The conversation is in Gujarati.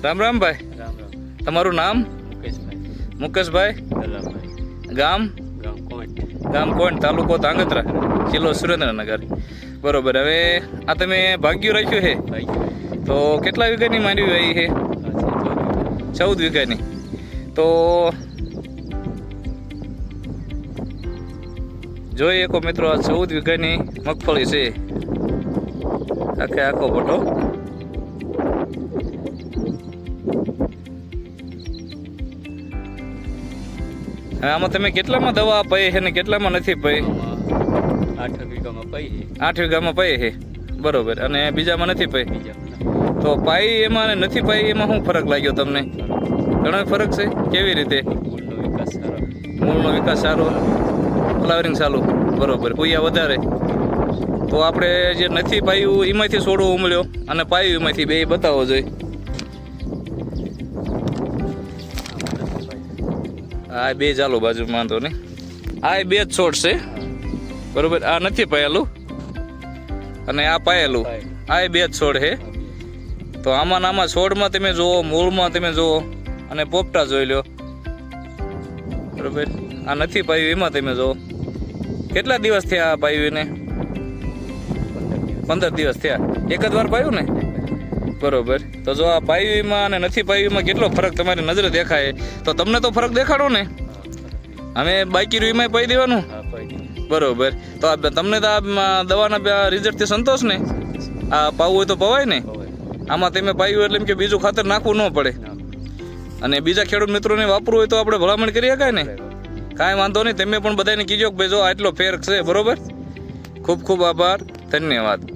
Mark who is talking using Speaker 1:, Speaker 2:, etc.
Speaker 1: રામ રામ ભાઈ.
Speaker 2: રામ રામ.
Speaker 1: તમારું નામ?
Speaker 2: મુકેશભાઈ.
Speaker 1: મુકેશભાઈ.
Speaker 2: દલાભાઈ.
Speaker 1: ગામ?
Speaker 2: ગામ કોટ.
Speaker 1: ગામ કોણ, તાલુકો ધાંગધ્રા, જિલ્લો સુરેન્દ્રનગર. બરોબર. હવે આ તમે ભાગ્યું રાખ્યું છે,
Speaker 2: ભાઈ
Speaker 1: તો કેટલા વીઘાની માંડવી આવી છે? 14 વીઘાની. તો જોઈએ એકો મિત્રો, આ 14 વીઘાની મગફળી છે. આખો ફોટો. આમાં તમે કેટલામાં દવા પાઈ છે ને કેટલામાં નથી પાઈ?
Speaker 2: 8 વીઘામાં પાઈ
Speaker 1: 8 વીઘામાં પાઈ છે. બરોબર. અને બીજામાં નથી પાઈ?
Speaker 2: બીજા
Speaker 1: તો પાઈ એમાં અને નથી પાઈ એમાં શું ફરક લાગ્યો તમને? ઘણો ફરક છે. કેવી રીતે?
Speaker 2: મૂળનો વિકાસ સારો.
Speaker 1: મૂળનો વિકાસ સારો, ફ્લાવરિંગ સારું. બરોબર. કુયા વધારે. તો આપણે જે નથી પાયું એમાંથી છોડવો ઉમળ્યો અને પાયું એમાંથી બે બતાવવો જોઈએ. આ બે ચાલો બાજુ વાંધો નહીં. આ બે જ છોડ છે. બરોબર. આ નથી પાયેલું અને આ પાયેલું. આ બે જ છોડ છે. તો આમાં છોડમાં તમે જુઓ, મૂળમાં તમે જુઓ અને પોપટા જોઈ લો. બરોબર. આ નથી પાયું એમાં તમે જુઓ. કેટલા દિવસ થયા પાયું એને? 15 દિવસ થયા. એક જ વાર પાયું ને? બરોબર. તો જો આ પાયુમાં અને નથી પાયુમાં કેટલો ફરક તમારી નજરે દેખાય, તો તમને તો ફરક દેખાડો ને. અમે બાકી રૂઈમાં પાઈ દેવાનું. બરોબર. તો તમને તો આ દવાના રિઝલ્ટથી સંતોષ ને? આ પાવું હોય તો પવાય ને? આમાં તમે પાયું એટલે એમ કે બીજું ખાતર નાખવું ન પડે. અને બીજા ખેડૂત મિત્રોને વાપરવું હોય તો આપણે ભલામણ કરી શકાય ને? કાંઈ વાંધો નહીં. તમે પણ બધાને કીજો કે ભાઈ જો આટલો ફેર છે. બરોબર. ખૂબ ખૂબ આભાર. ધન્યવાદ.